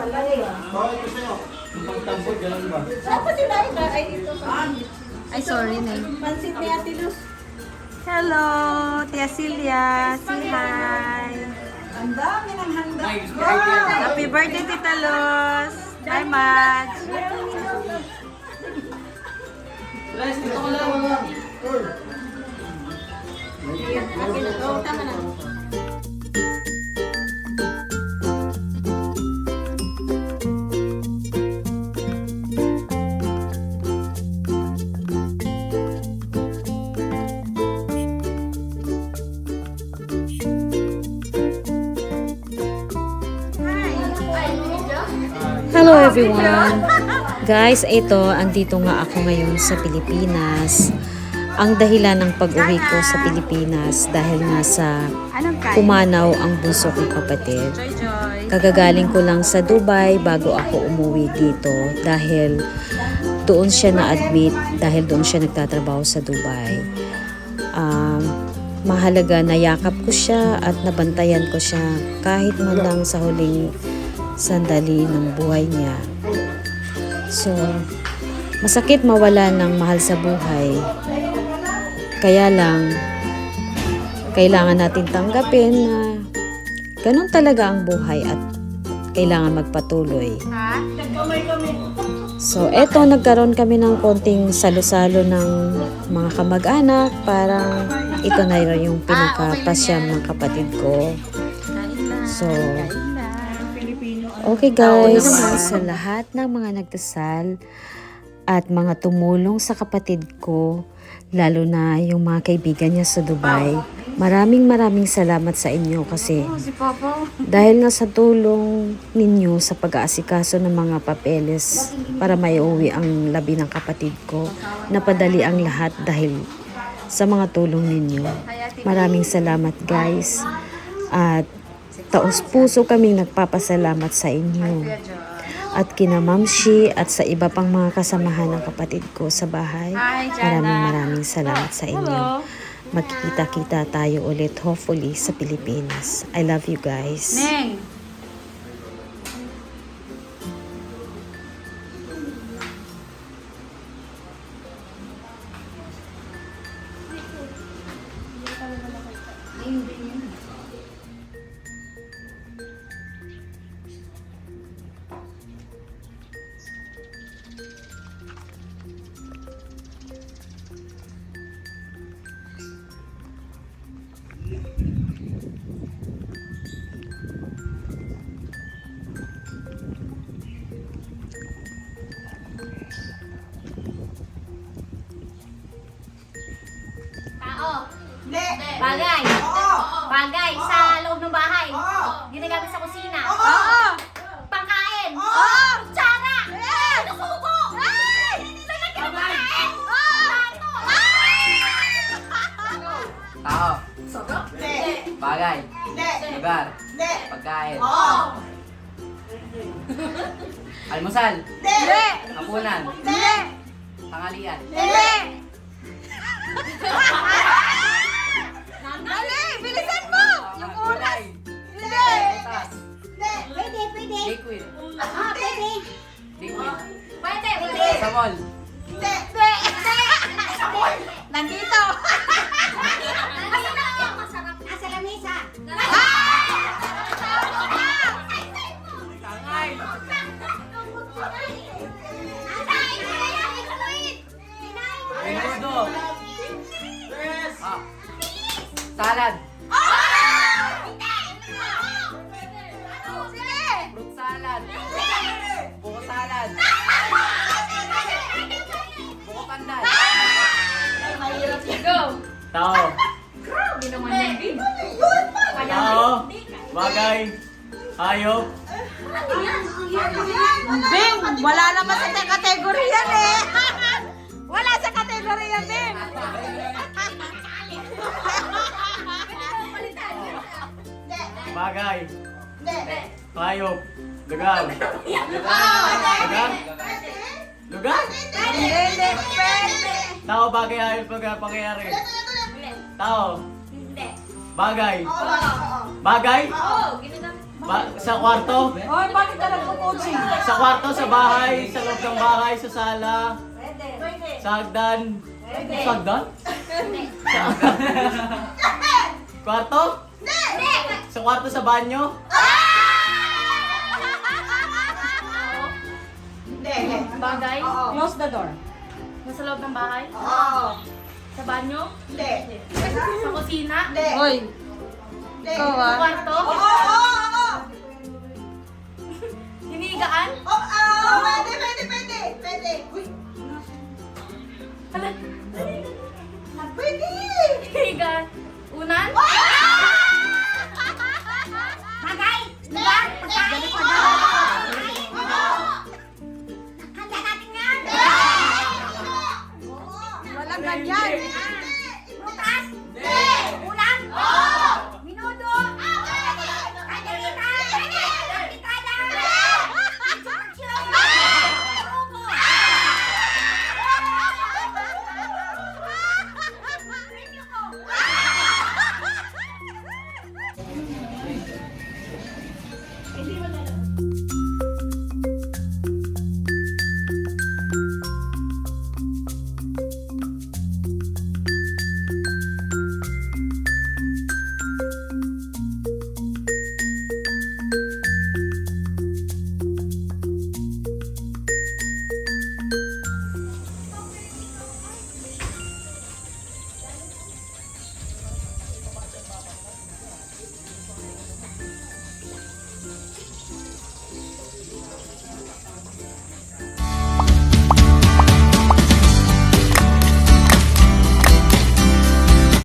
ito sa'yo. Yung pagtampot, gano'n ba? Dapat sila ay dito. Ay, sorry na. Pansit ni Ate Luz. Hello, Tia Celia. Say hi. Ang dami ng handa. Happy birthday, Tita Luz. Hi, Mads. Les, dito ko lang. Tama na. Hello everyone! Guys, ito, andito nga ako ngayon sa Pilipinas. Ang dahilan ng pag-uwi ko sa Pilipinas dahil nga sa pumanaw ang bunso kong kapatid. Joy, Joy. Kagagaling ko lang sa Dubai bago ako umuwi dito dahil doon siya na-admit dahil doon siya nagtatrabaho sa Dubai. Mahalaga na yakap ko siya at nabantayan ko siya kahit man lang sa huling sandali ng buhay niya. So, masakit mawala ng mahal sa buhay. Kaya lang, kailangan natin tanggapin na ganun talaga ang buhay at kailangan magpatuloy. So, eto, nagkaroon kami ng konting salo-salo ng mga kamag-anak. Parang ito na yung pinakapasyam ng kapatid ko. So, okay guys, sa lahat ng mga nagdasal at mga tumulong sa kapatid ko, lalo na yung mga kaibigan niya sa Dubai, maraming salamat sa inyo kasi dahil nga sa tulong ninyo sa pag-aasikaso ng mga papeles para maiuwi ang labi ng kapatid ko, napadali ang lahat dahil sa mga tulong ninyo. Maraming salamat guys at taos-puso kaming nagpapasalamat sa inyo at kina Ma'am Shi at sa iba pang mga kasamahan ng kapatid ko sa bahay. Maraming salamat sa inyo. Magkikita-kita tayo ulit hopefully sa Pilipinas. I love you guys. Neng. Bagay. Bagay sa loob ng bahay. Ginagamit sa kusina. Pangkain. Kutsara. Susuko. Lalagyan ng pagkain. Tao. Bagay. Lugar. Pagkain. Almusal. Hapunan. Tanghalian. Dali, bilisan mo! Yung oras! Butas. Pwede. Liquid. Pwede. Liquid. Pwede. Samol. Nandito! Masarap. Nasa lamesa. Tangay. Menudo. Salad. Fruit salad. Buko salad. Buko pandan. Tao. Tao. Bagay. Hayop. Bing, wala naman sa kategory yan eh. Wala sa kategory yan, Bing. Bagay. Hayop. Lugar. Lugar. Lugar. Hindi, pwede. Tao, bagay, hayop, lugar, pangyayari. Tao. Hindi. Bagay. Bagay. Sa kwarto? Hoy, bakit ka nagpo-coaching? Sa kwarto, sa bahay, sa loob ng bahay, sa sala, sa hagdan. Sa hagdan? Kwarto? Sa kwarto, sa banyo? Bagay? Close the door. Nasa loob ng bahay? Sa banyo? Sa kusina? Hoy. Ikaw Sa ah. kwarto? Hinihigaan? Hala, hinihigaan? Unan? Bagay! Lugar! Pagkain! Handa natin yan! Walang ganyan. Prutas! Ulam!